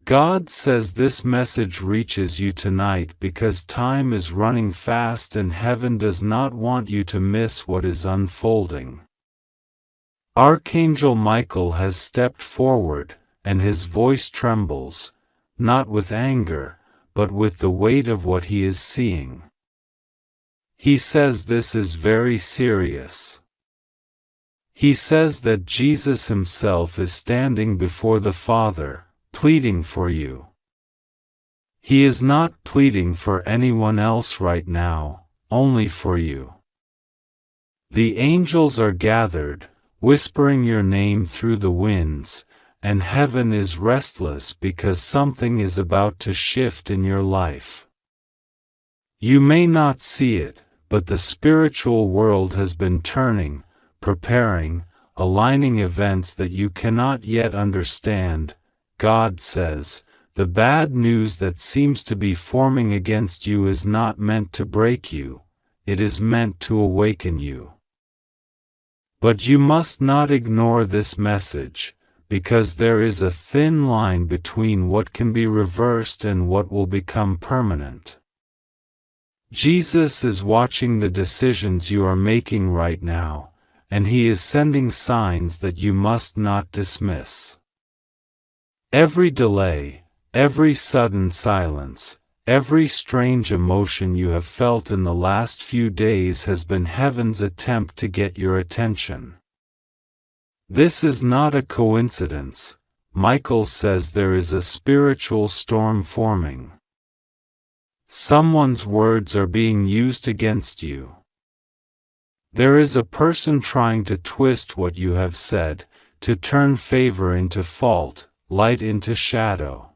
God says this message reaches you tonight because time is running fast and heaven does not want you to miss what is unfolding. Archangel Michael has stepped forward, and his voice trembles, not with anger, but with the weight of what he is seeing. He says this is very serious. He says that Jesus himself is standing before the Father, pleading for you. He is not pleading for anyone else right now, only for you. The angels are gathered, whispering your name through the winds, and heaven is restless because something is about to shift in your life. You may not see it, but the spiritual world has been turning, preparing, aligning events that you cannot yet understand. God says, the bad news that seems to be forming against you is not meant to break you, it is meant to awaken you. But you must not ignore this message, because there is a thin line between what can be reversed and what will become permanent. Jesus is watching the decisions you are making right now, and he is sending signs that you must not dismiss. Every delay, every sudden silence, every strange emotion you have felt in the last few days has been heaven's attempt to get your attention. This is not a coincidence. Michael says there is a spiritual storm forming. Someone's words are being used against you. There is a person trying to twist what you have said, to turn favor into fault, light into shadow.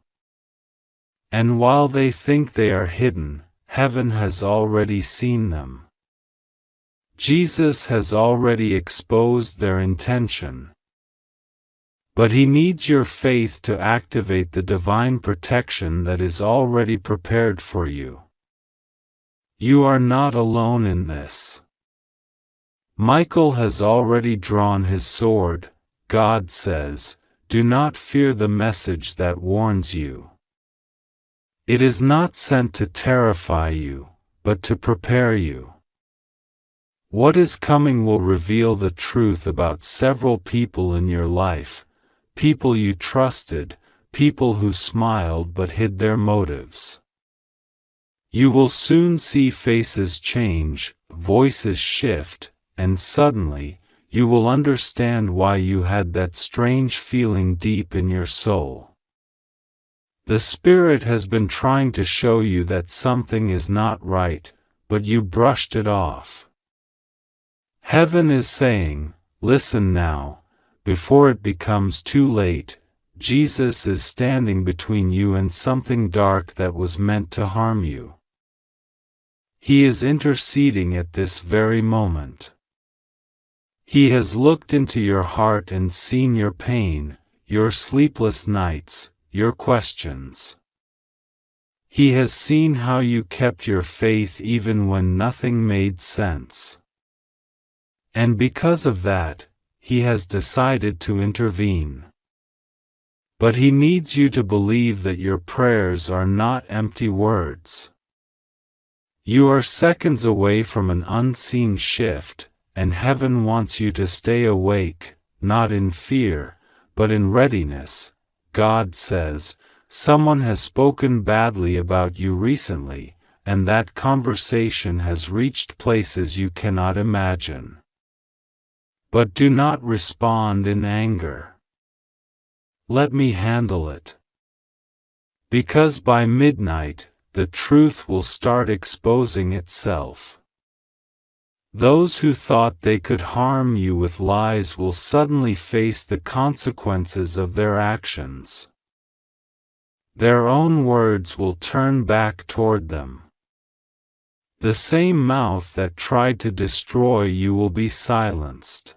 And while they think they are hidden, heaven has already seen them. Jesus has already exposed their intention. But he needs your faith to activate the divine protection that is already prepared for you. You are not alone in this. Michael has already drawn his sword. God says, do not fear the message that warns you. It is not sent to terrify you, but to prepare you. What is coming will reveal the truth about several people in your life, people you trusted, people who smiled but hid their motives. You will soon see faces change, voices shift, and suddenly, you will understand why you had that strange feeling deep in your soul. The Spirit has been trying to show you that something is not right, but you brushed it off. Heaven is saying, listen now, before it becomes too late. Jesus is standing between you and something dark that was meant to harm you. He is interceding at this very moment. He has looked into your heart and seen your pain, your sleepless nights, your questions. He has seen how you kept your faith even when nothing made sense. And because of that, he has decided to intervene. But he needs you to believe that your prayers are not empty words. You are seconds away from an unseen shift, and heaven wants you to stay awake, not in fear, but in readiness. God says, someone has spoken badly about you recently, and that conversation has reached places you cannot imagine. But do not respond in anger. Let me handle it. Because by midnight, the truth will start exposing itself. Those who thought they could harm you with lies will suddenly face the consequences of their actions. Their own words will turn back toward them. The same mouth that tried to destroy you will be silenced.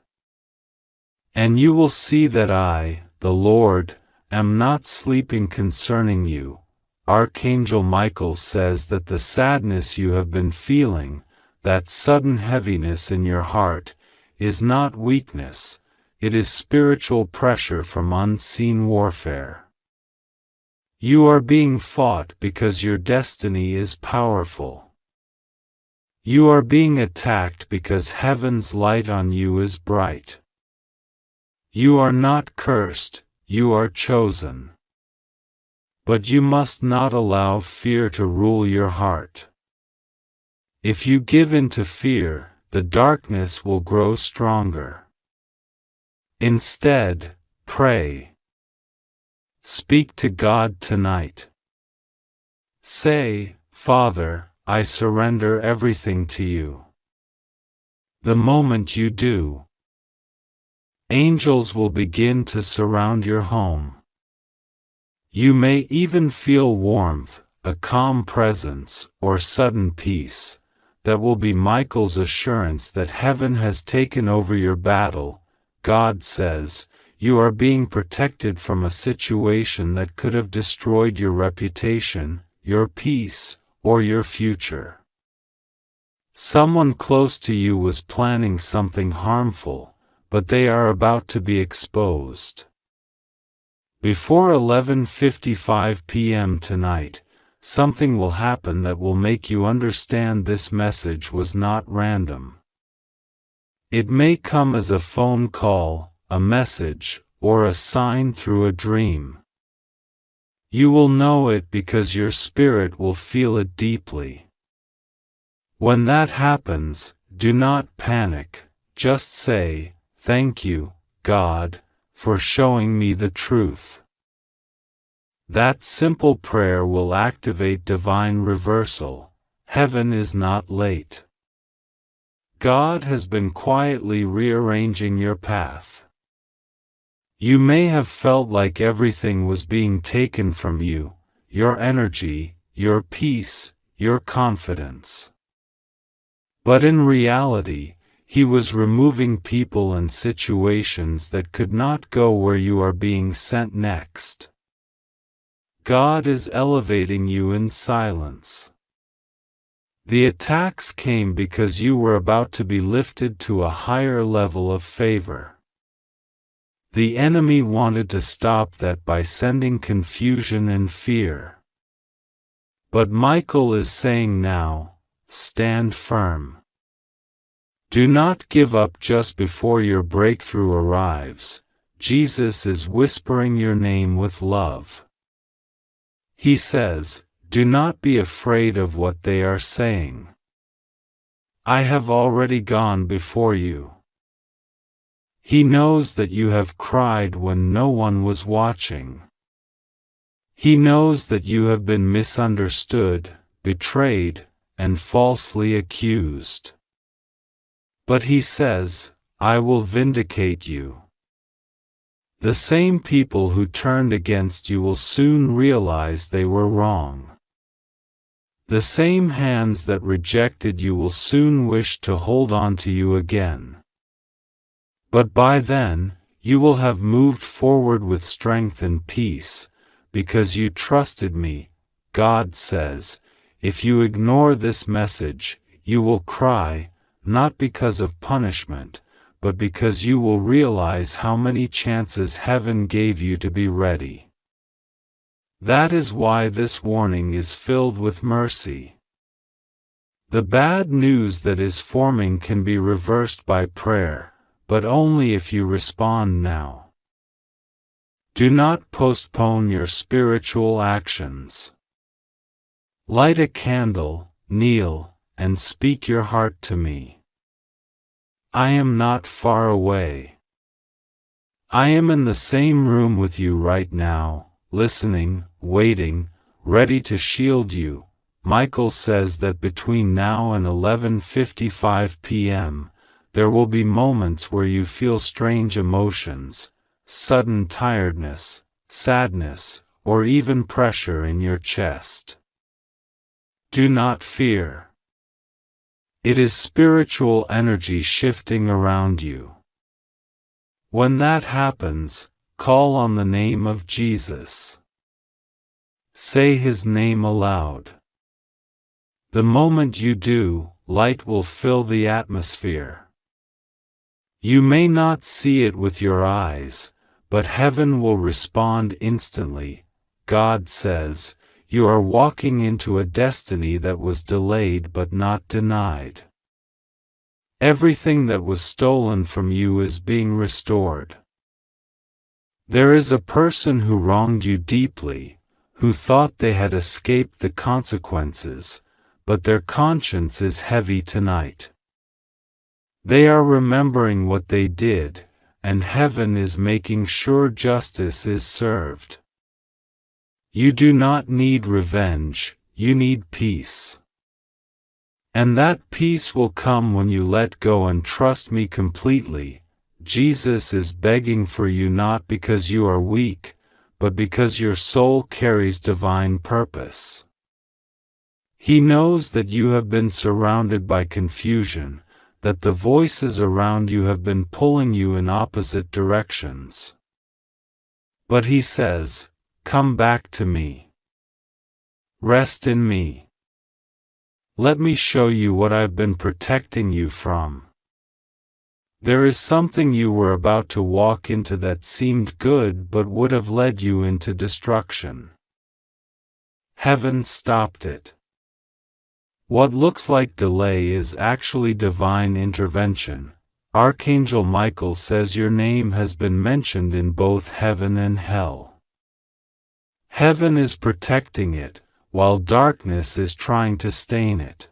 And you will see that I, the Lord, am not sleeping concerning you. Archangel Michael says that the sadness you have been feeling, that sudden heaviness in your heart, is not weakness, it is spiritual pressure from unseen warfare. You are being fought because your destiny is powerful. You are being attacked because heaven's light on you is bright. You are not cursed, you are chosen. But you must not allow fear to rule your heart. If you give in to fear, the darkness will grow stronger. Instead, pray. Speak to God tonight. Say, Father, I surrender everything to you. The moment you do, angels will begin to surround your home. You may even feel warmth, a calm presence, or sudden peace. That will be Michael's assurance that heaven has taken over your battle. God says, you are being protected from a situation that could have destroyed your reputation, your peace, or your future. Someone close to you was planning something harmful, but they are about to be exposed. Before 11:55 p.m. tonight, something will happen that will make you understand this message was not random. It may come as a phone call, a message, or a sign through a dream. You will know it because your spirit will feel it deeply. When that happens, do not panic, just say, "Thank you, God, for showing me the truth." That simple prayer will activate divine reversal. Heaven is not late. God has been quietly rearranging your path. You may have felt like everything was being taken from you, your energy, your peace, your confidence. But in reality, He was removing people and situations that could not go where you are being sent next. God is elevating you in silence. The attacks came because you were about to be lifted to a higher level of favor. The enemy wanted to stop that by sending confusion and fear. But Michael is saying now, stand firm. Do not give up just before your breakthrough arrives. Jesus is whispering your name with love. He says, do not be afraid of what they are saying. I have already gone before you. He knows that you have cried when no one was watching. He knows that you have been misunderstood, betrayed, and falsely accused. But he says, I will vindicate you. The same people who turned against you will soon realize they were wrong. The same hands that rejected you will soon wish to hold on to you again. But by then, you will have moved forward with strength and peace, because you trusted me. God says, if you ignore this message, you will cry, not because of punishment, but because you will realize how many chances heaven gave you to be ready. That is why this warning is filled with mercy. The bad news that is forming can be reversed by prayer, but only if you respond now. Do not postpone your spiritual actions. Light a candle, kneel, and speak your heart to me. I am not far away. I am in the same room with you right now, listening, waiting, ready to shield you. Michael says that between now and 11:55 p.m., there will be moments where you feel strange emotions, sudden tiredness, sadness, or even pressure in your chest. Do not fear. It is spiritual energy shifting around you. When that happens, call on the name of Jesus. Say His name aloud. The moment you do, light will fill the atmosphere. You may not see it with your eyes, but heaven will respond instantly. God says, you are walking into a destiny that was delayed but not denied. Everything that was stolen from you is being restored. There is a person who wronged you deeply, who thought they had escaped the consequences, but their conscience is heavy tonight. They are remembering what they did, and heaven is making sure justice is served. You do not need revenge, you need peace. And that peace will come when you let go and trust me completely. Jesus is begging for you not because you are weak, but because your soul carries divine purpose. He knows that you have been surrounded by confusion, that the voices around you have been pulling you in opposite directions. But he says, come back to me. Rest in me. Let me show you what I've been protecting you from. There is something you were about to walk into that seemed good but would have led you into destruction. Heaven stopped it. What looks like delay is actually divine intervention. Archangel Michael says your name has been mentioned in both heaven and hell. Heaven is protecting it, while darkness is trying to stain it.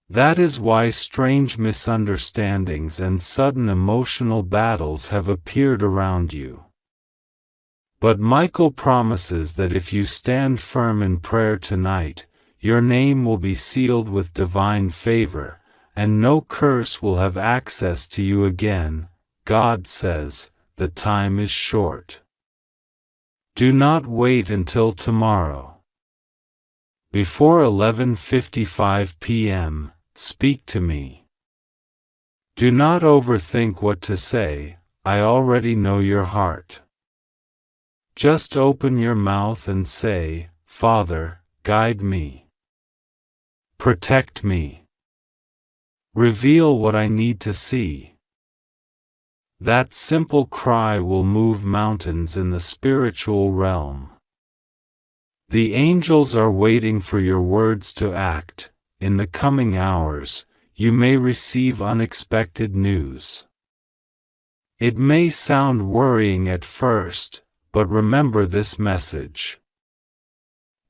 That is why strange misunderstandings and sudden emotional battles have appeared around you. But Michael promises that if you stand firm in prayer tonight, your name will be sealed with divine favor, and no curse will have access to you again. God says, the time is short. Do not wait until tomorrow. Before 11:55 p.m., speak to me. Do not overthink what to say, I already know your heart. Just open your mouth and say, Father, guide me. Protect me. Reveal what I need to see. That simple cry will move mountains in the spiritual realm. The angels are waiting for your words to act. In the coming hours, you may receive unexpected news. It may sound worrying at first, but remember this message.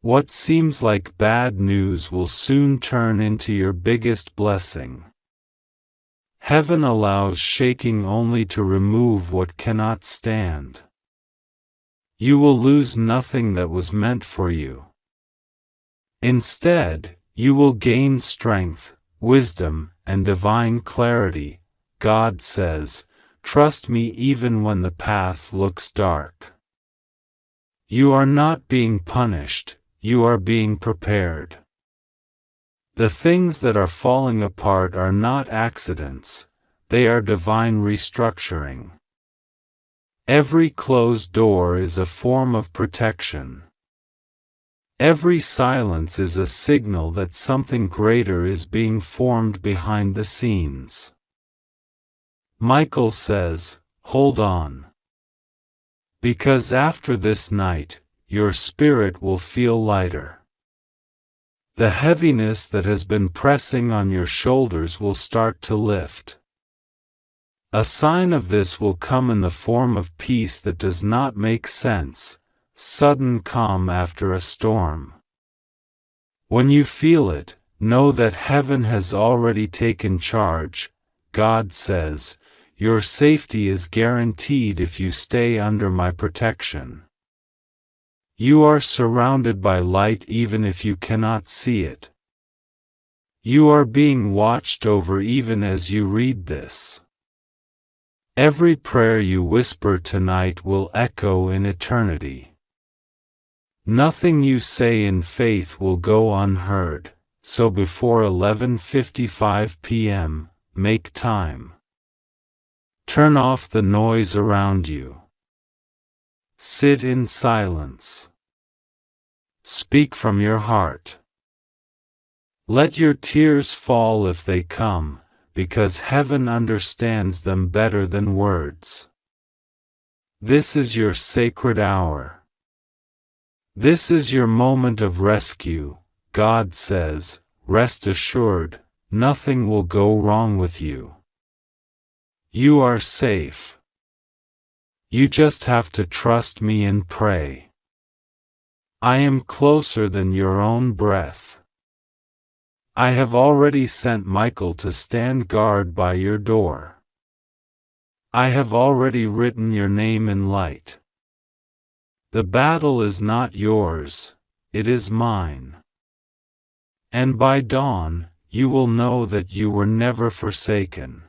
What seems like bad news will soon turn into your biggest blessing. Heaven allows shaking only to remove what cannot stand. You will lose nothing that was meant for you. Instead, you will gain strength, wisdom, and divine clarity. God says, trust me even when the path looks dark. You are not being punished, you are being prepared. The things that are falling apart are not accidents, they are divine restructuring. Every closed door is a form of protection. Every silence is a signal that something greater is being formed behind the scenes. Michael says, hold on. Because after this night, your spirit will feel lighter. The heaviness that has been pressing on your shoulders will start to lift. A sign of this will come in the form of peace that does not make sense, sudden calm after a storm. When you feel it, know that heaven has already taken charge. God says, your safety is guaranteed if you stay under my protection. You are surrounded by light even if you cannot see it. You are being watched over even as you read this. Every prayer you whisper tonight will echo in eternity. Nothing you say in faith will go unheard, so before 11:55 p.m., make time. Turn off the noise around you. Sit in silence. Speak from your heart. Let your tears fall if they come, because heaven understands them better than words. This is your sacred hour. This is your moment of rescue, God says. Rest assured, nothing will go wrong with you. You are safe. You just have to trust me and pray. I am closer than your own breath. I have already sent Michael to stand guard by your door. I have already written your name in light. The battle is not yours, it is mine. And by dawn, you will know that you were never forsaken.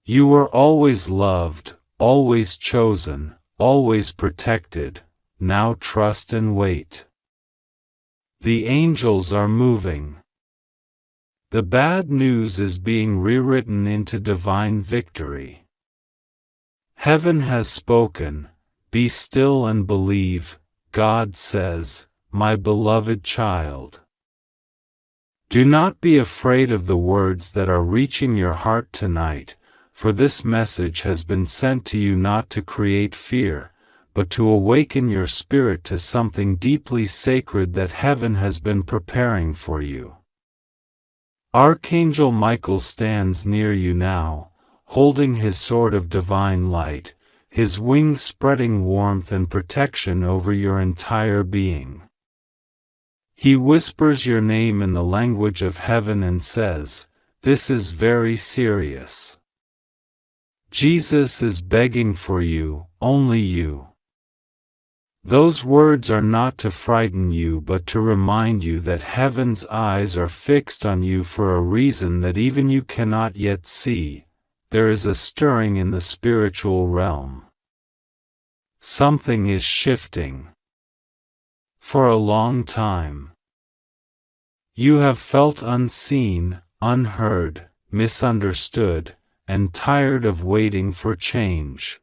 You were always loved, always chosen, always protected. Now trust and wait. The angels are moving. The bad news is being rewritten into divine victory. Heaven has spoken. Be still and believe, God says, my beloved child. Do not be afraid of the words that are reaching your heart tonight, for this message has been sent to you not to create fear, but to awaken your spirit to something deeply sacred that heaven has been preparing for you. Archangel Michael stands near you now, holding his sword of divine light, his wings spreading warmth and protection over your entire being. He whispers your name in the language of heaven and says, "This is very serious. Jesus is begging for you, only you." Those words are not to frighten you but to remind you that heaven's eyes are fixed on you for a reason that even you cannot yet see. There is a stirring in the spiritual realm. Something is shifting. For a long time, you have felt unseen, unheard, misunderstood, and tired of waiting for change.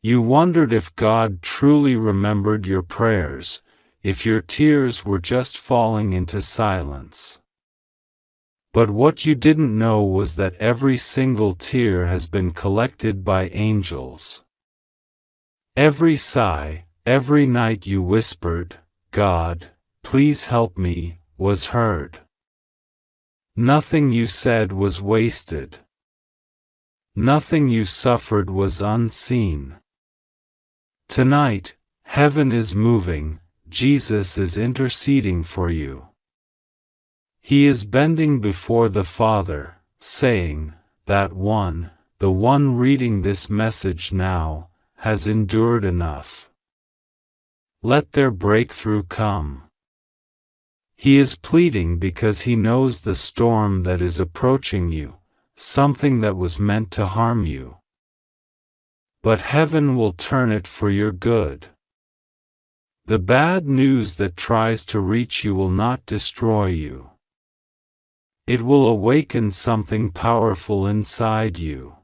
You wondered if God truly remembered your prayers, if your tears were just falling into silence. But what you didn't know was that every single tear has been collected by angels. Every sigh, every night you whispered, "God, please help me," was heard. Nothing you said was wasted. Nothing you suffered was unseen. Tonight, heaven is moving, Jesus is interceding for you. He is bending before the Father, saying, "That one, the one reading this message now, has endured enough. Let their breakthrough come." He is pleading because he knows the storm that is approaching you, something that was meant to harm you. But heaven will turn it for your good. The bad news that tries to reach you will not destroy you. It will awaken something powerful inside you.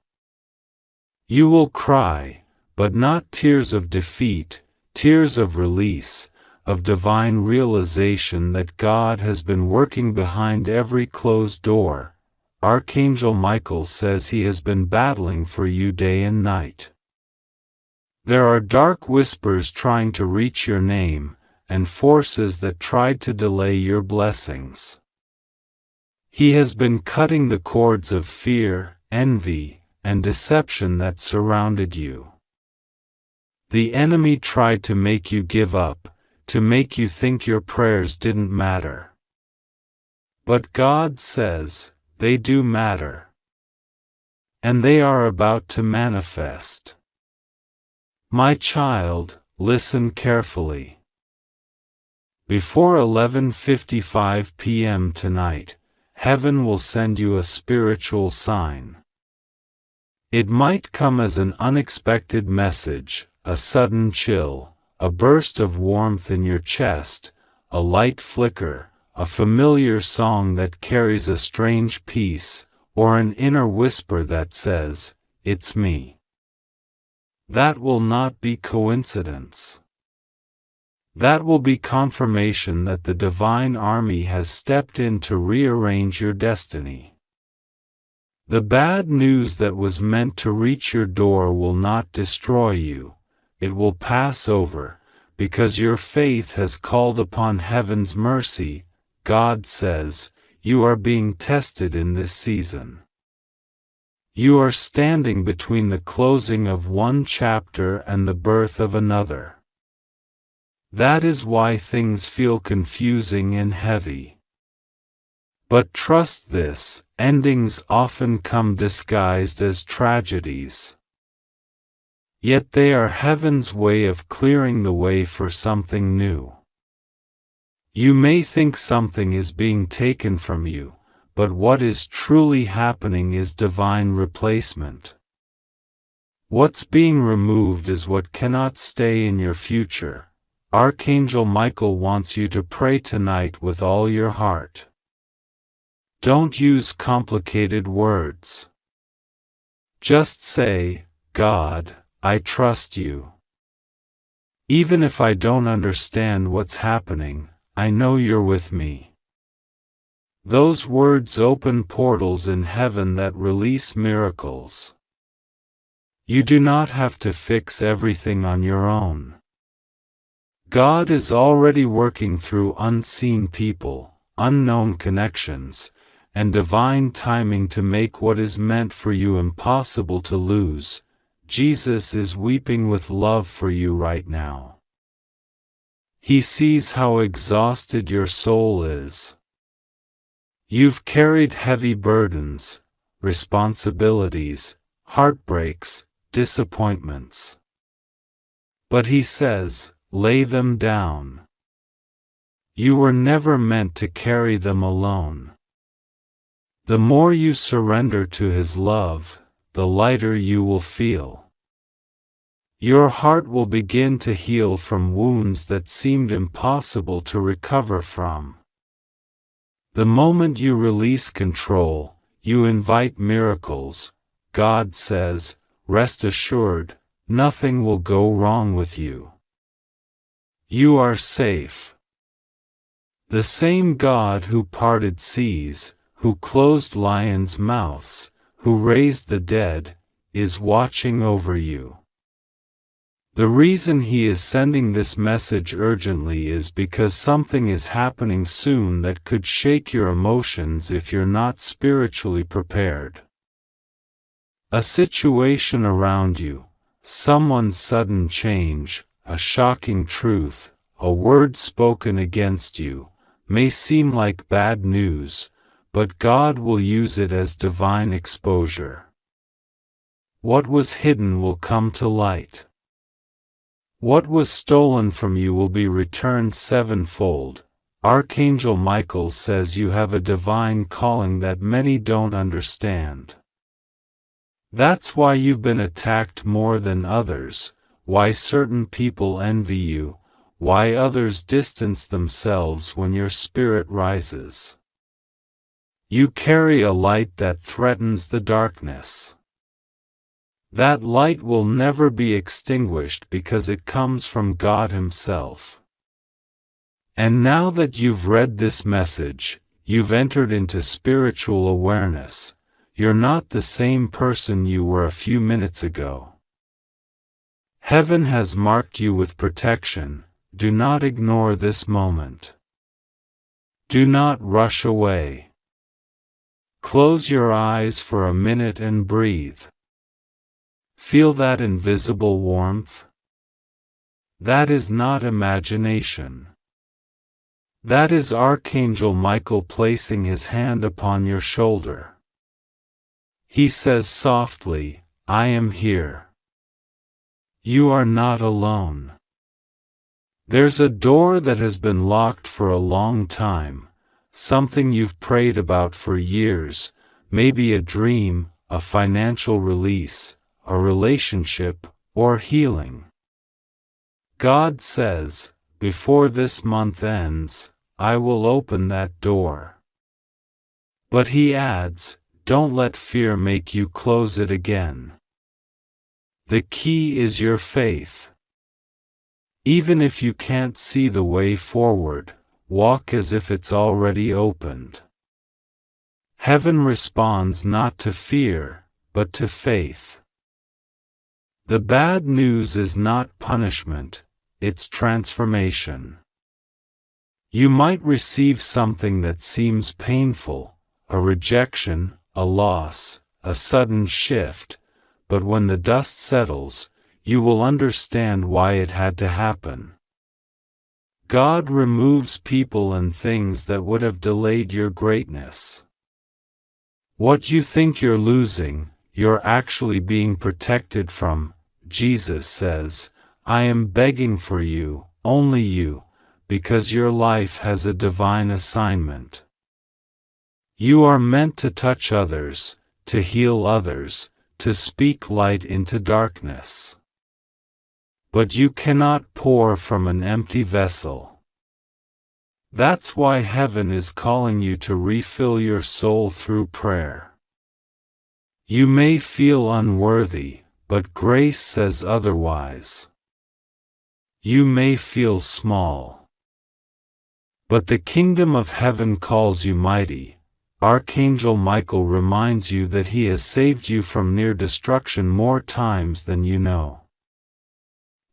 You will cry, but not tears of defeat, tears of release, of divine realization that God has been working behind every closed door. Archangel Michael says he has been battling for you day and night. There are dark whispers trying to reach your name, and forces that tried to delay your blessings. He has been cutting the cords of fear, envy, and deception that surrounded you. The enemy tried to make you give up, to make you think your prayers didn't matter. But God says, they do matter. And they are about to manifest. My child, listen carefully. Before 11:55 p.m. tonight, heaven will send you a spiritual sign. It might come as an unexpected message, a sudden chill, a burst of warmth in your chest, a light flicker, a familiar song that carries a strange peace, or an inner whisper that says, "It's me." That will not be coincidence. That will be confirmation that the divine army has stepped in to rearrange your destiny. The bad news that was meant to reach your door will not destroy you. It will pass over, because your faith has called upon heaven's mercy. God says, you are being tested in this season. You are standing between the closing of one chapter and the birth of another. That is why things feel confusing and heavy. But trust this, endings often come disguised as tragedies. Yet they are heaven's way of clearing the way for something new. You may think something is being taken from you, but what is truly happening is divine replacement. What's being removed is what cannot stay in your future. Archangel Michael wants you to pray tonight with all your heart. Don't use complicated words. Just say, God, I trust you. Even if I don't understand what's happening, I know you're with me. Those words open portals in heaven that release miracles. You do not have to fix everything on your own. God is already working through unseen people, unknown connections, and divine timing to make what is meant for you impossible to lose. Jesus is weeping with love for you right now. He sees how exhausted your soul is. You've carried heavy burdens, responsibilities, heartbreaks, disappointments. But he says, lay them down. You were never meant to carry them alone. The more you surrender to his love, the lighter you will feel. Your heart will begin to heal from wounds that seemed impossible to recover from. The moment you release control, you invite miracles. God says, rest assured, nothing will go wrong with you. You are safe. The same God who parted seas, who closed lions' mouths, who raised the dead, is watching over you. The reason he is sending this message urgently is because something is happening soon that could shake your emotions if you're not spiritually prepared. A situation around you, someone's sudden change, a shocking truth, a word spoken against you, may seem like bad news, but God will use it as divine exposure. What was hidden will come to light. What was stolen from you will be returned sevenfold. Archangel Michael says you have a divine calling that many don't understand. That's why you've been attacked more than others, why certain people envy you, why others distance themselves when your spirit rises. You carry a light that threatens the darkness. That light will never be extinguished because it comes from God Himself. And now that you've read this message, you've entered into spiritual awareness. You're not the same person you were a few minutes ago. Heaven has marked you with protection. Do not ignore this moment. Do not rush away. Close your eyes for a minute and breathe. Feel that invisible warmth? That is not imagination. That is Archangel Michael placing his hand upon your shoulder. He says softly, I am here. You are not alone. There's a door that has been locked for a long time, something you've prayed about for years, maybe a dream, a financial release, a relationship, or healing. God says, before this month ends, I will open that door. But He adds, don't let fear make you close it again. The key is your faith. Even if you can't see the way forward, walk as if it's already opened. Heaven responds not to fear, but to faith. The bad news is not punishment, its transformation. You might receive something that seems painful, a rejection, a loss, a sudden shift, but when the dust settles, you will understand why it had to happen. God removes people and things that would have delayed your greatness. What you think you're losing, you're actually being protected from. Jesus says, I am begging for you, only you, because your life has a divine assignment. You are meant to touch others, to heal others, to speak light into darkness. But you cannot pour from an empty vessel. That's why heaven is calling you to refill your soul through prayer. You may feel unworthy, but grace says otherwise. You may feel small, but the kingdom of heaven calls you mighty. Archangel Michael reminds you that he has saved you from near destruction more times than you know.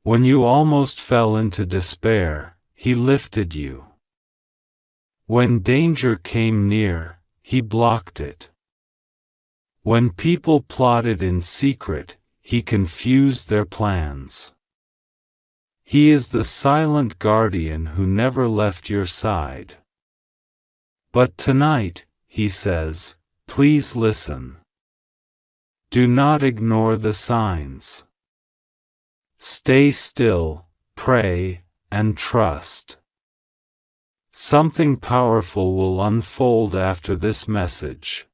When you almost fell into despair, he lifted you. When danger came near, he blocked it. When people plotted in secret, he confused their plans. He is the silent guardian who never left your side. But tonight, he says, please listen. Do not ignore the signs. Stay still, pray, and trust. Something powerful will unfold after this message.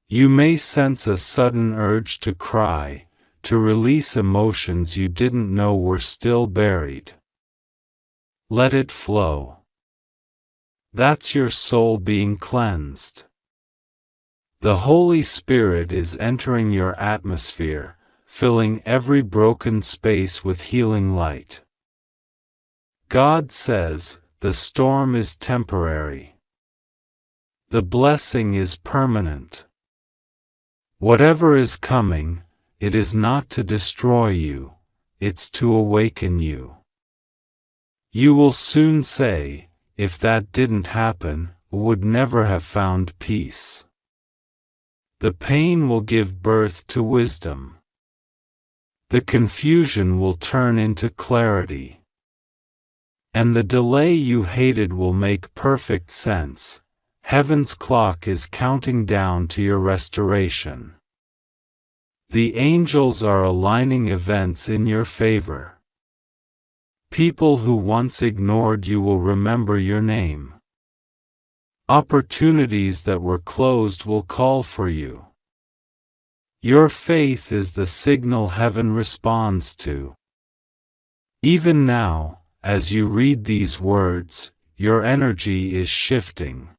You may sense a sudden urge to cry, to release emotions you didn't know were still buried. Let it flow. That's your soul being cleansed. The Holy Spirit is entering your atmosphere, filling every broken space with healing light. God says, the storm is temporary. The blessing is permanent. Whatever is coming, it is not to destroy you, it's to awaken you. You will soon say, if that didn't happen, would never have found peace. The pain will give birth to wisdom. The confusion will turn into clarity. And the delay you hated will make perfect sense. Heaven's clock is counting down to your restoration. The angels are aligning events in your favor. People who once ignored you will remember your name. Opportunities that were closed will call for you. Your faith is the signal heaven responds to. Even now, as you read these words, your energy is shifting.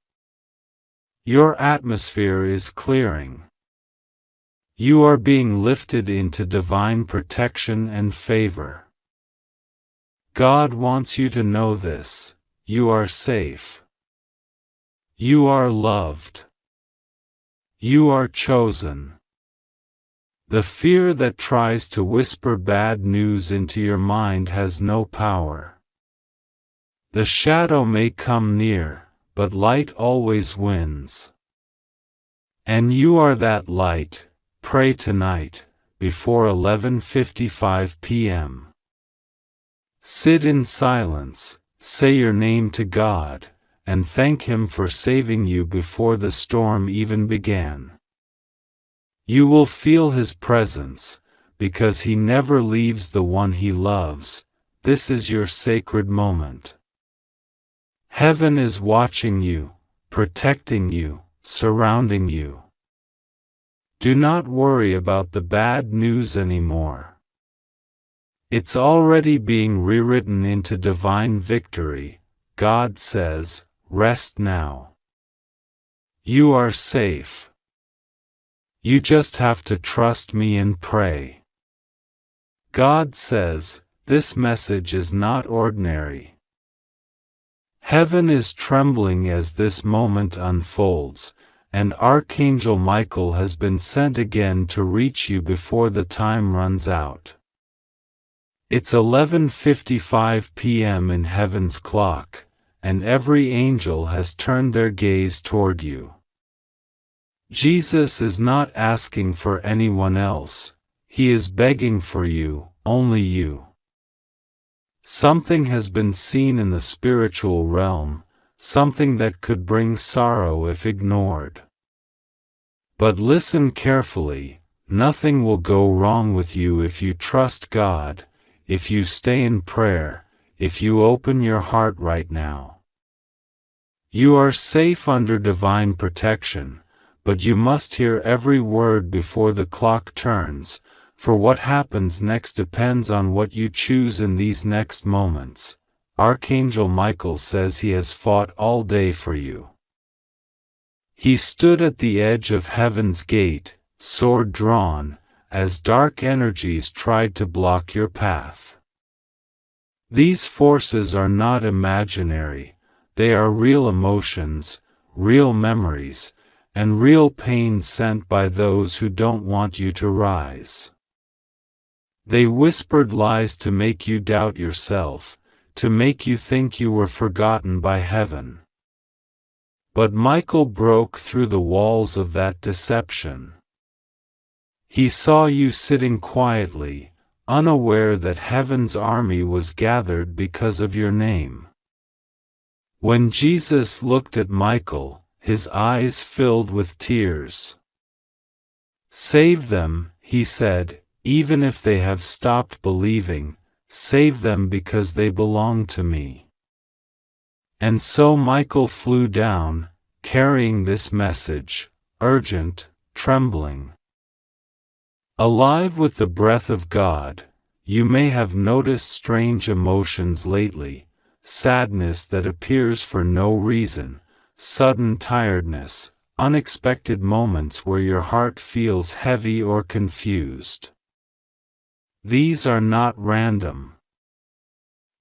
Your atmosphere is clearing. You are being lifted into divine protection and favor. God wants you to know this: you are safe. You are loved. You are chosen. The fear that tries to whisper bad news into your mind has no power. The shadow may come near, but light always wins. And you are that light. Pray tonight, before 11:55 p.m. Sit in silence, say your name to God, and thank Him for saving you before the storm even began. You will feel His presence, because He never leaves the one He loves. This is your sacred moment. Heaven is watching you, protecting you, surrounding you. Do not worry about the bad news anymore. It's already being rewritten into divine victory. God says, rest now. You are safe. You just have to trust me and pray. God says, this message is not ordinary. Heaven is trembling as this moment unfolds, and Archangel Michael has been sent again to reach you before the time runs out. It's 11:55 p.m. in heaven's clock, and every angel has turned their gaze toward you. Jesus is not asking for anyone else, he is begging for you, only you. Something has been seen in the spiritual realm, something that could bring sorrow if ignored. But listen carefully, nothing will go wrong with you if you trust God, if you stay in prayer, if you open your heart right now. You are safe under divine protection, but you must hear every word before the clock turns, for what happens next depends on what you choose in these next moments. Archangel Michael says he has fought all day for you. He stood at the edge of heaven's gate, sword drawn, as dark energies tried to block your path. These forces are not imaginary, they are real emotions, real memories, and real pain sent by those who don't want you to rise. They whispered lies to make you doubt yourself, to make you think you were forgotten by heaven. But Michael broke through the walls of that deception. He saw you sitting quietly, unaware that heaven's army was gathered because of your name. When Jesus looked at Michael, his eyes filled with tears. "Save them," he said, "even if they have stopped believing, save them because they belong to me." And so Michael flew down, carrying this message, urgent, trembling. Alive with the breath of God, you may have noticed strange emotions lately, sadness that appears for no reason, sudden tiredness, unexpected moments where your heart feels heavy or confused. These are not random.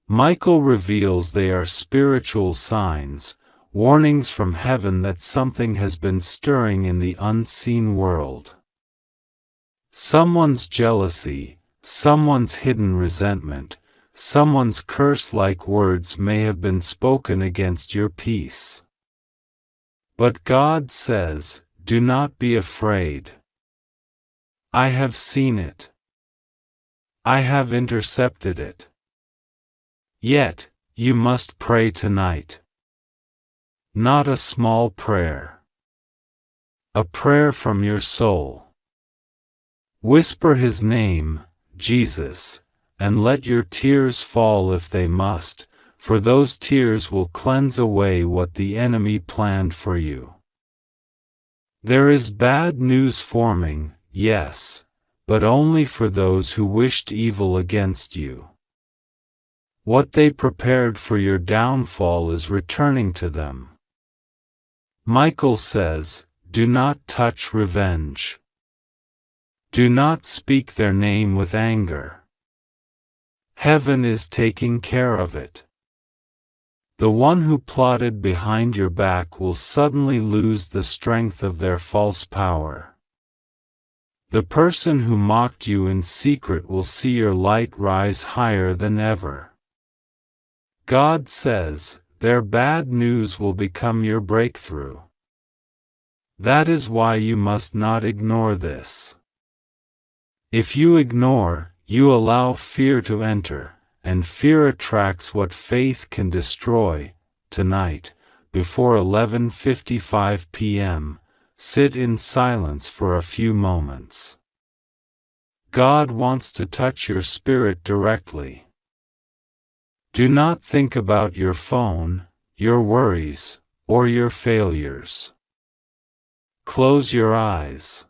Michael reveals they are spiritual signs, warnings from heaven that something has been stirring in the unseen world. Someone's jealousy, someone's hidden resentment, someone's curse-like words may have been spoken against your peace. But God says, "Do not be afraid. I have seen it. I have intercepted it. Yet, you must pray tonight. Not a small prayer. A prayer from your soul. Whisper his name, Jesus, and let your tears fall if they must, for those tears will cleanse away what the enemy planned for you. There is bad news forming, yes, but only for those who wished evil against you. What they prepared for your downfall is returning to them. Michael says, do not touch revenge. Do not speak their name with anger. Heaven is taking care of it. The one who plotted behind your back will suddenly lose the strength of their false power. The person who mocked you in secret will see your light rise higher than ever. God says, their bad news will become your breakthrough. That is why you must not ignore this. If you ignore, you allow fear to enter, and fear attracts what faith can destroy. Tonight, before 11:55 p.m., sit in silence for a few moments. God wants to touch your spirit directly. Do not think about your phone, your worries, or your failures. Close your eyes.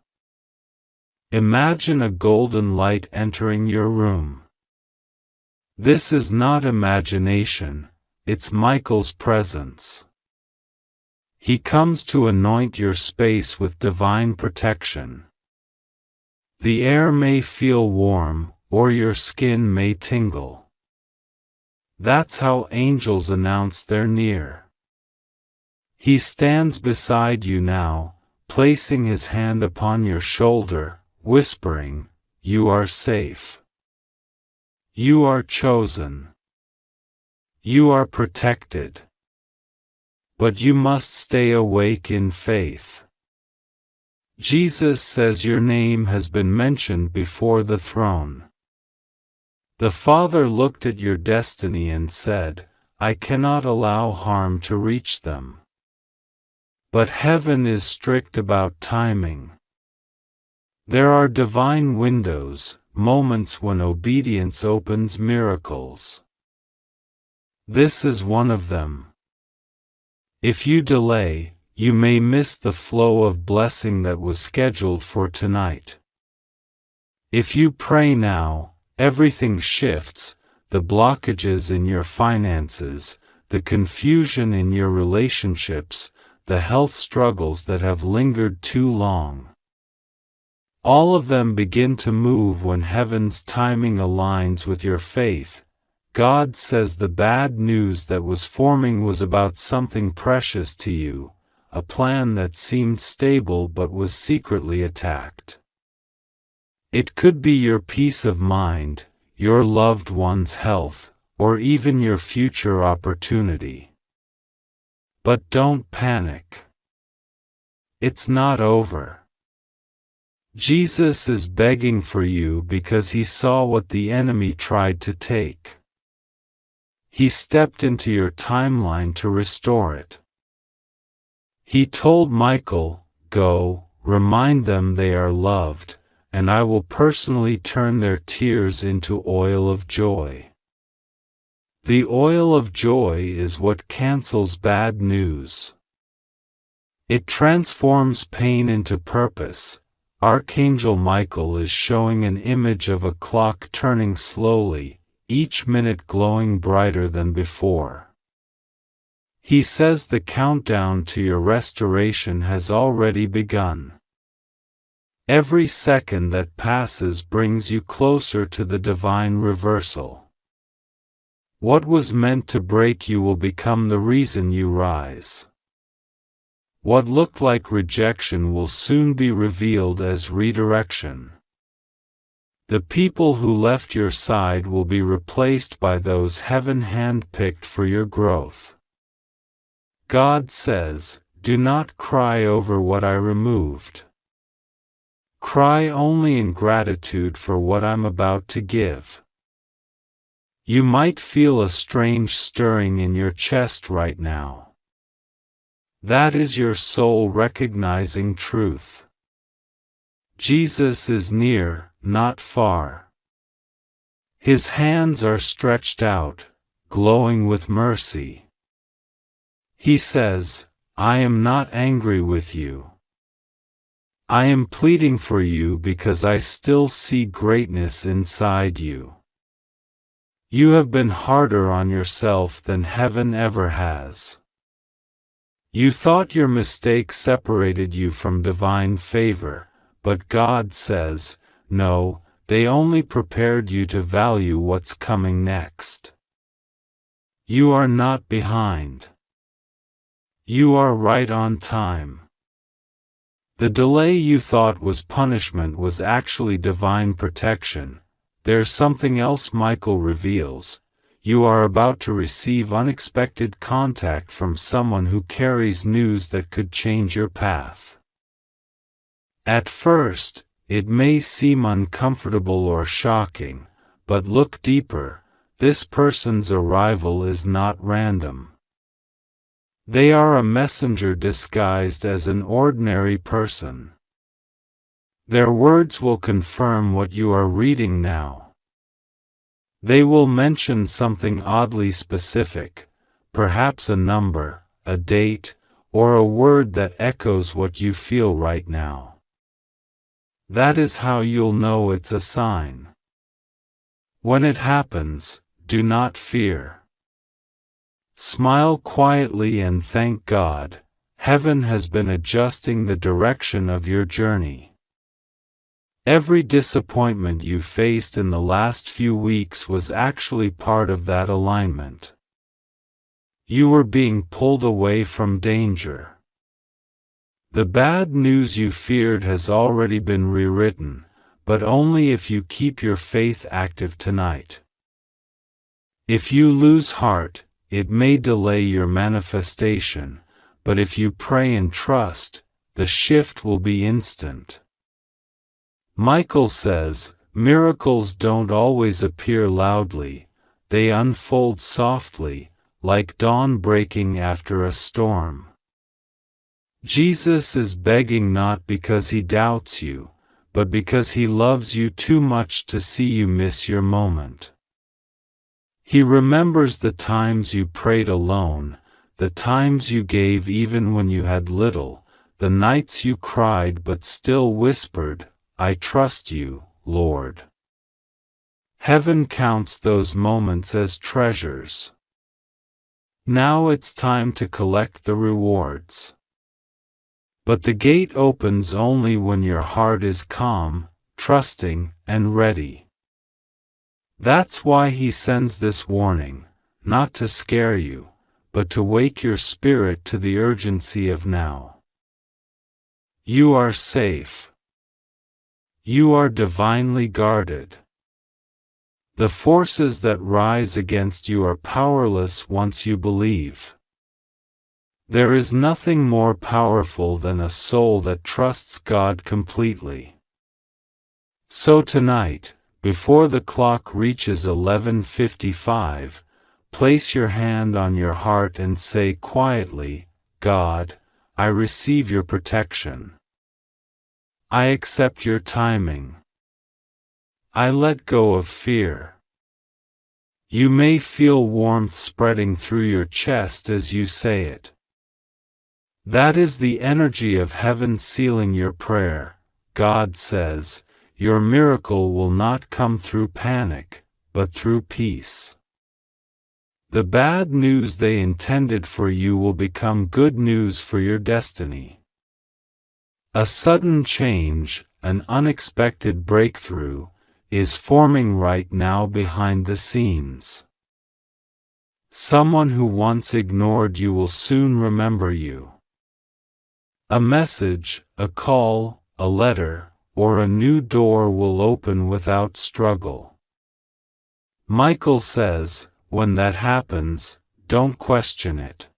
Imagine a golden light entering your room. This is not imagination, it's Michael's presence. He comes to anoint your space with divine protection. The air may feel warm, or your skin may tingle. That's how angels announce they're near. He stands beside you now, placing his hand upon your shoulder, whispering, "You are safe. You are chosen. You are protected. But you must stay awake in faith. Jesus says your name has been mentioned before the throne. The Father looked at your destiny and said, I cannot allow harm to reach them. But heaven is strict about timing. There are divine windows, moments when obedience opens miracles. This is one of them. If you delay, you may miss the flow of blessing that was scheduled for tonight. If you pray now, everything shifts, the blockages in your finances, the confusion in your relationships, the health struggles that have lingered too long. All of them begin to move when heaven's timing aligns with your faith. God says the bad news that was forming was about something precious to you, a plan that seemed stable but was secretly attacked. It could be your peace of mind, your loved one's health, or even your future opportunity. But don't panic. It's not over. Jesus is begging for you because he saw what the enemy tried to take. He stepped into your timeline to restore it. He told Michael, Go, remind them they are loved, and I will personally turn their tears into oil of joy. The oil of joy is what cancels bad news. It transforms pain into purpose. Archangel Michael is showing an image of a clock turning slowly, each minute glowing brighter than before. He says the countdown to your restoration has already begun. Every second that passes brings you closer to the divine reversal. What was meant to break you will become the reason you rise. What looked like rejection will soon be revealed as redirection. The people who left your side will be replaced by those heaven handpicked for your growth. God says, Do not cry over what I removed. Cry only in gratitude for what I'm about to give. You might feel a strange stirring in your chest right now. That is your soul recognizing truth. Jesus is near, not far. His hands are stretched out, glowing with mercy. He says, I am not angry with you. I am pleading for you because I still see greatness inside you. You have been harder on yourself than heaven ever has. You thought your mistake separated you from divine favor, but God says, no, they only prepared you to value what's coming next. You are not behind. You are right on time. The delay you thought was punishment was actually divine protection. There's something else Michael reveals. You are about to receive unexpected contact from someone who carries news that could change your path. At first, it may seem uncomfortable or shocking, but look deeper. This person's arrival is not random. They are a messenger disguised as an ordinary person. Their words will confirm what you are reading now. They will mention something oddly specific, perhaps a number, a date, or a word that echoes what you feel right now. That is how you'll know it's a sign. When it happens, do not fear. Smile quietly and thank God. Heaven has been adjusting the direction of your journey. Every disappointment you faced in the last few weeks was actually part of that alignment. You were being pulled away from danger. The bad news you feared has already been rewritten, but only if you keep your faith active tonight. If you lose heart, it may delay your manifestation, but if you pray and trust, the shift will be instant. Michael says, miracles don't always appear loudly, they unfold softly, like dawn breaking after a storm. Jesus is begging not because he doubts you, but because he loves you too much to see you miss your moment. He remembers the times you prayed alone, the times you gave even when you had little, the nights you cried but still whispered, I trust you, Lord. Heaven counts those moments as treasures. Now it's time to collect the rewards. But the gate opens only when your heart is calm, trusting, and ready. That's why he sends this warning, not to scare you, but to wake your spirit to the urgency of now. You are safe. You are divinely guarded. The forces that rise against you are powerless once you believe. There is nothing more powerful than a soul that trusts God completely. So tonight, before the clock reaches 11:55, place your hand on your heart and say quietly, God, I receive your protection. I accept your timing. I let go of fear. You may feel warmth spreading through your chest as you say it. That is the energy of heaven sealing your prayer. God says, your miracle will not come through panic, but through peace. The bad news they intended for you will become good news for your destiny. A sudden change, an unexpected breakthrough, is forming right now behind the scenes. Someone who once ignored you will soon remember you. A message, a call, a letter, or a new door will open without struggle. Michael says, when that happens, don't question it.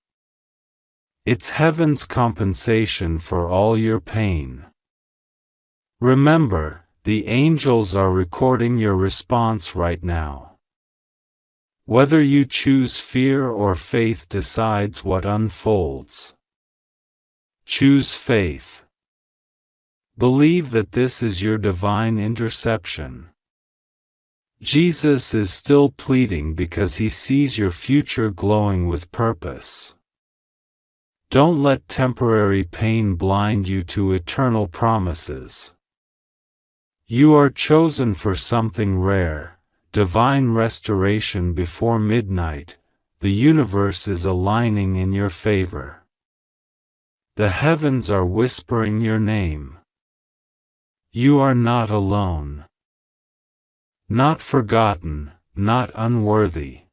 It's heaven's compensation for all your pain. Remember, the angels are recording your response right now. Whether you choose fear or faith decides what unfolds. Choose faith. Believe that this is your divine interception. Jesus is still pleading because he sees your future glowing with purpose. Don't let temporary pain blind you to eternal promises. You are chosen for something rare, divine restoration before midnight. The universe is aligning in your favor. The heavens are whispering your name. You are not alone. Not forgotten, not unworthy.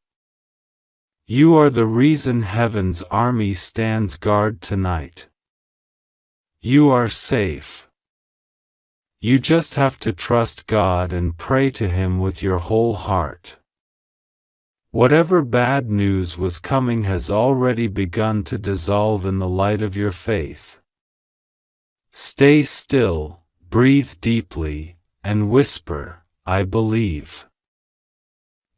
You are the reason heaven's army stands guard tonight. You are safe. You just have to trust God and pray to Him with your whole heart. Whatever bad news was coming has already begun to dissolve in the light of your faith. Stay still, breathe deeply, and whisper, I believe.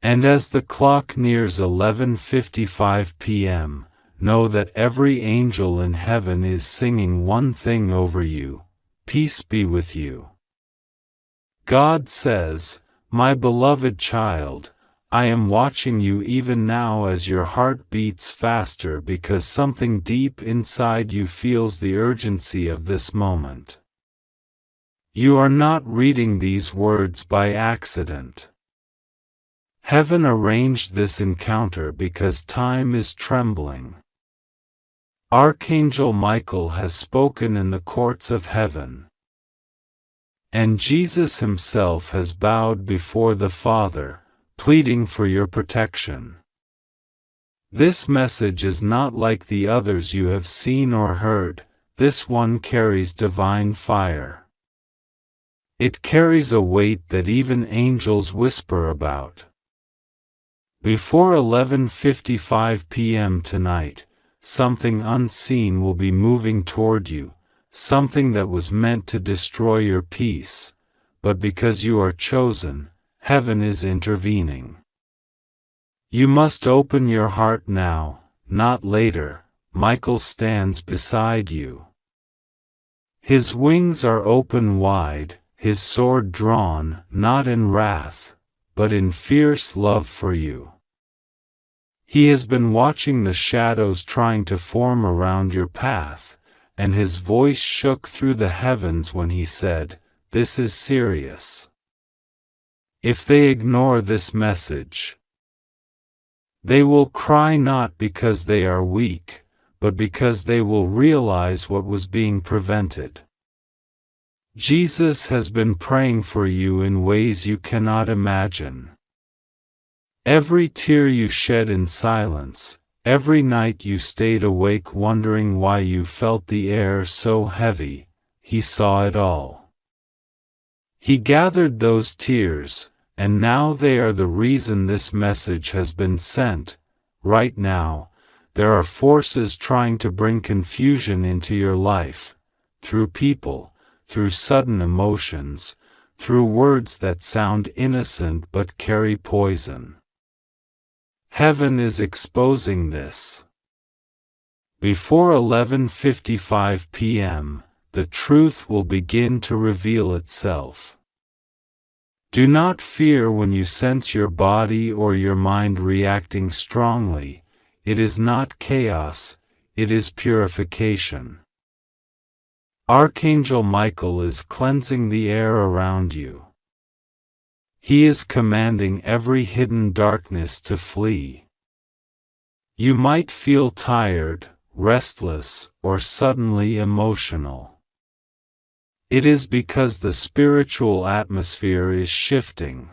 And as the clock nears 11:55 p.m., know that every angel in heaven is singing one thing over you, peace be with you. God says, my beloved child, I am watching you even now as your heart beats faster because something deep inside you feels the urgency of this moment. You are not reading these words by accident. Heaven arranged this encounter because time is trembling. Archangel Michael has spoken in the courts of heaven. And Jesus himself has bowed before the Father, pleading for your protection. This message is not like the others you have seen or heard. This one carries divine fire. It carries a weight that even angels whisper about. Before 11:55 p.m. tonight, something unseen will be moving toward you, something that was meant to destroy your peace, but because you are chosen, heaven is intervening. You must open your heart now, not later. Michael stands beside you. His wings are open wide, his sword drawn, not in wrath, but in fierce love for you. He has been watching the shadows trying to form around your path, and his voice shook through the heavens when he said, "This is serious." If they ignore this message, they will cry not because they are weak, but because they will realize what was being prevented. Jesus has been praying for you in ways you cannot imagine. Every tear you shed in silence, every night you stayed awake wondering why you felt the air so heavy, he saw it all. He gathered those tears, and now they are the reason this message has been sent. Right now, there are forces trying to bring confusion into your life, through people, through sudden emotions, through words that sound innocent but carry poison. Heaven is exposing this. Before 11:55 p.m., the truth will begin to reveal itself. Do not fear when you sense your body or your mind reacting strongly. It is not chaos, it is purification. Archangel Michael is cleansing the air around you. He is commanding every hidden darkness to flee. You might feel tired, restless, or suddenly emotional. It is because the spiritual atmosphere is shifting.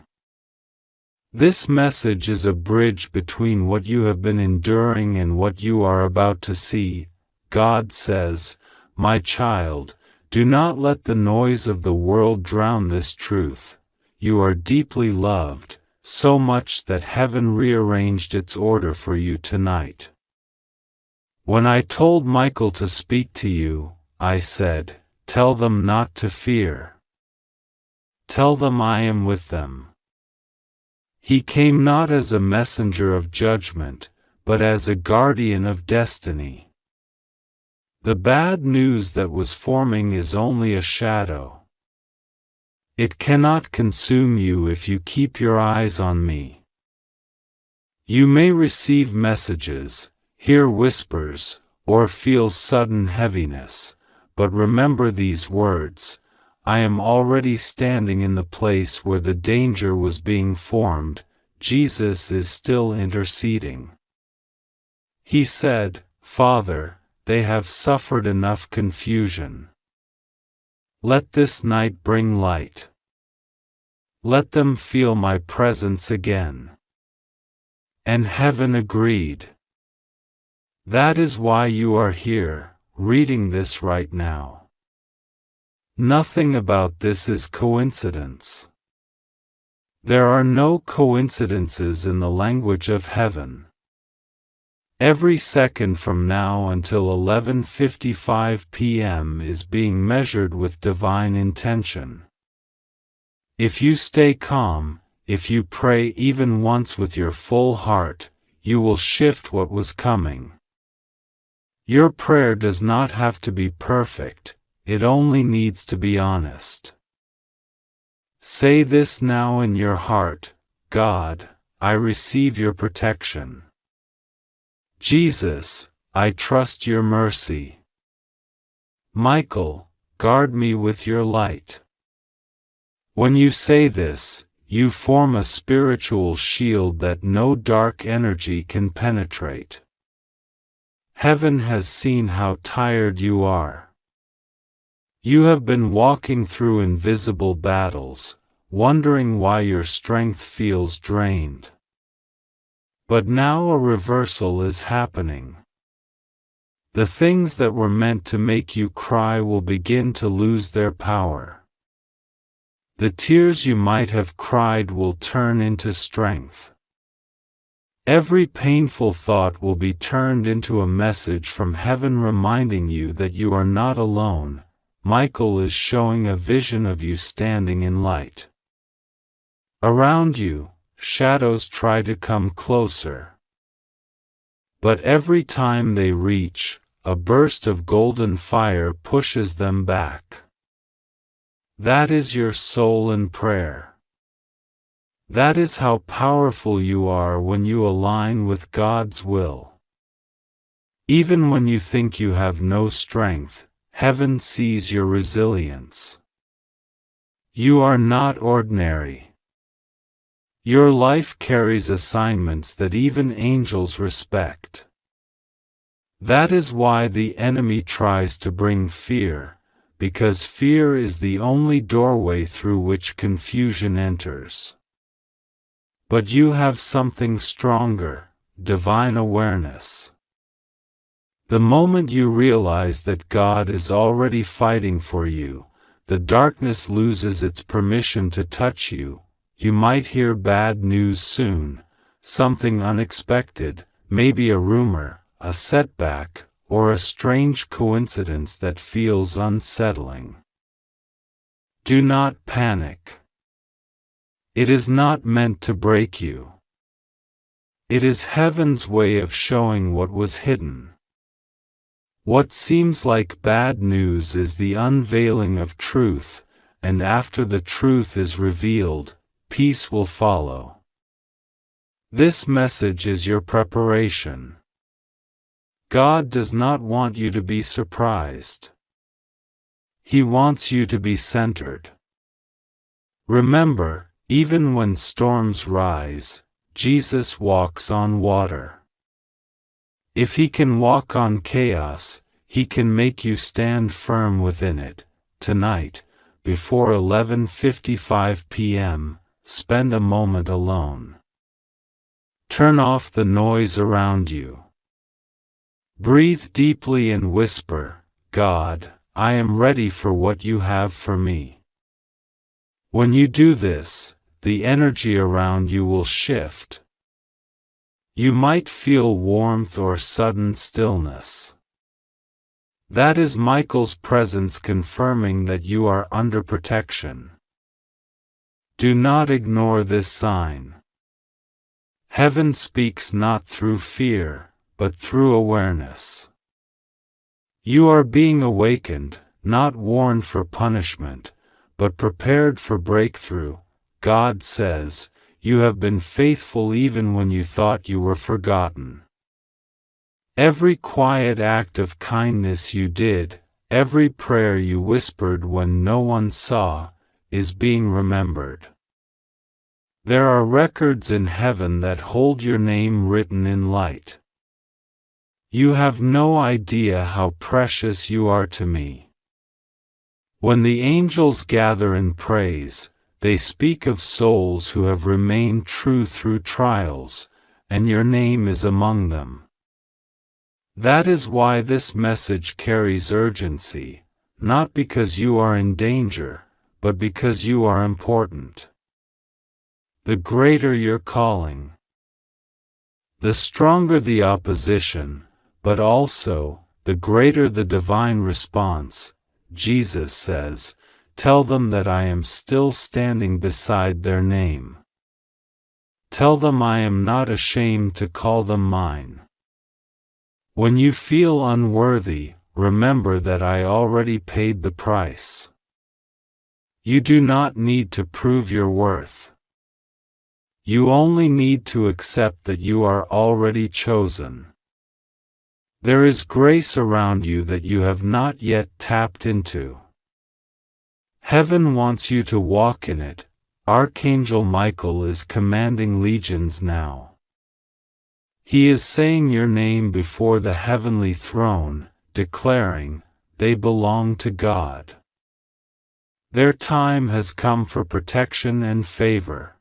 This message is a bridge between what you have been enduring and what you are about to see. God says, "My child, do not let the noise of the world drown this truth. You are deeply loved, so much that heaven rearranged its order for you tonight." When I told Michael to speak to you, I said, "Tell them not to fear. Tell them I am with them." He came not as a messenger of judgment, but as a guardian of destiny. The bad news that was forming is only a shadow. It cannot consume you if you keep your eyes on me. You may receive messages, hear whispers, or feel sudden heaviness, but remember these words: I am already standing in the place where the danger was being formed. Jesus is still interceding. He said, "Father, they have suffered enough confusion. Let this night bring light. Let them feel my presence again." And heaven agreed. That is why you are here, reading this right now. Nothing about this is coincidence. There are no coincidences in the language of heaven. Every second from now until 11:55 p.m. is being measured with divine intention. If you stay calm, if you pray even once with your full heart, you will shift what was coming. Your prayer does not have to be perfect, it only needs to be honest. Say this now in your heart: God, I receive your protection. Jesus, I trust your mercy. Michael, guard me with your light. When you say this, you form a spiritual shield that no dark energy can penetrate. Heaven has seen how tired you are. You have been walking through invisible battles, wondering why your strength feels drained. But now a reversal is happening. The things that were meant to make you cry will begin to lose their power. The tears you might have cried will turn into strength. Every painful thought will be turned into a message from heaven reminding you that you are not alone. Michael is showing a vision of you standing in light. Around you, shadows try to come closer. But every time they reach, a burst of golden fire pushes them back. That is your soul in prayer. That is how powerful you are when you align with God's will. Even when you think you have no strength, heaven sees your resilience. You are not ordinary. Your life carries assignments that even angels respect. That is why the enemy tries to bring fear, because fear is the only doorway through which confusion enters. But you have something stronger, divine awareness. The moment you realize that God is already fighting for you, the darkness loses its permission to touch you. You might hear bad news soon, something unexpected, maybe a rumor, a setback, or a strange coincidence that feels unsettling. Do not panic. It is not meant to break you. It is heaven's way of showing what was hidden. What seems like bad news is the unveiling of truth, and after the truth is revealed, peace will follow. This message is your preparation. God does not want you to be surprised. He wants you to be centered. Remember, even when storms rise, Jesus walks on water. If He can walk on chaos, He can make you stand firm within it. Tonight, before 11:55 p.m., spend a moment alone. Turn off the noise around you. Breathe deeply and whisper, God, I am ready for what you have for me. When you do this, the energy around you will shift. You might feel warmth or sudden stillness. That is Michael's presence confirming that you are under protection. Do not ignore this sign. Heaven speaks not through fear, but through awareness. You are being awakened, not warned for punishment, but prepared for breakthrough. God says, you have been faithful even when you thought you were forgotten. Every quiet act of kindness you did, every prayer you whispered when no one saw, is being remembered. There are records in heaven that hold your name written in light. You have no idea how precious you are to me. When the angels gather in praise, they speak of souls who have remained true through trials, and your name is among them. That is why this message carries urgency, not because you are in danger, but because you are important. The greater your calling, the stronger the opposition, but also, the greater the divine response. Jesus says, tell them that I am still standing beside their name. Tell them I am not ashamed to call them mine. When you feel unworthy, remember that I already paid the price. You do not need to prove your worth. You only need to accept that you are already chosen. There is grace around you that you have not yet tapped into. Heaven wants you to walk in it. Archangel Michael is commanding legions now. He is saying your name before the heavenly throne, declaring, they belong to God. Their time has come for protection and favor.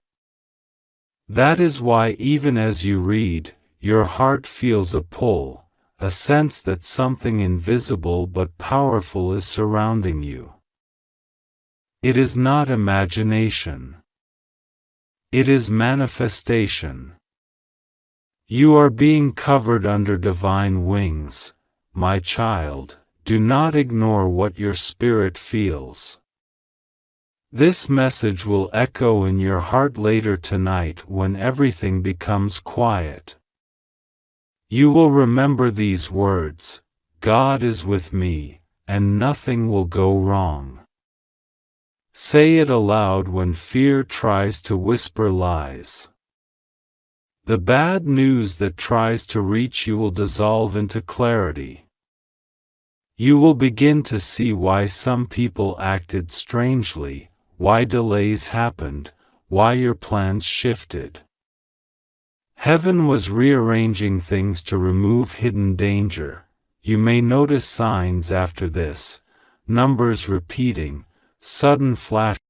That is why even as you read, your heart feels a pull, a sense that something invisible but powerful is surrounding you. It is not imagination. It is manifestation. You are being covered under divine wings, my child. Do not ignore what your spirit feels. This message will echo in your heart later tonight when everything becomes quiet. You will remember these words: God is with me, and nothing will go wrong. Say it aloud when fear tries to whisper lies. The bad news that tries to reach you will dissolve into clarity. You will begin to see why some people acted strangely, why delays happened, why your plans shifted. Heaven was rearranging things to remove hidden danger. You may notice signs after this: numbers repeating, sudden flashes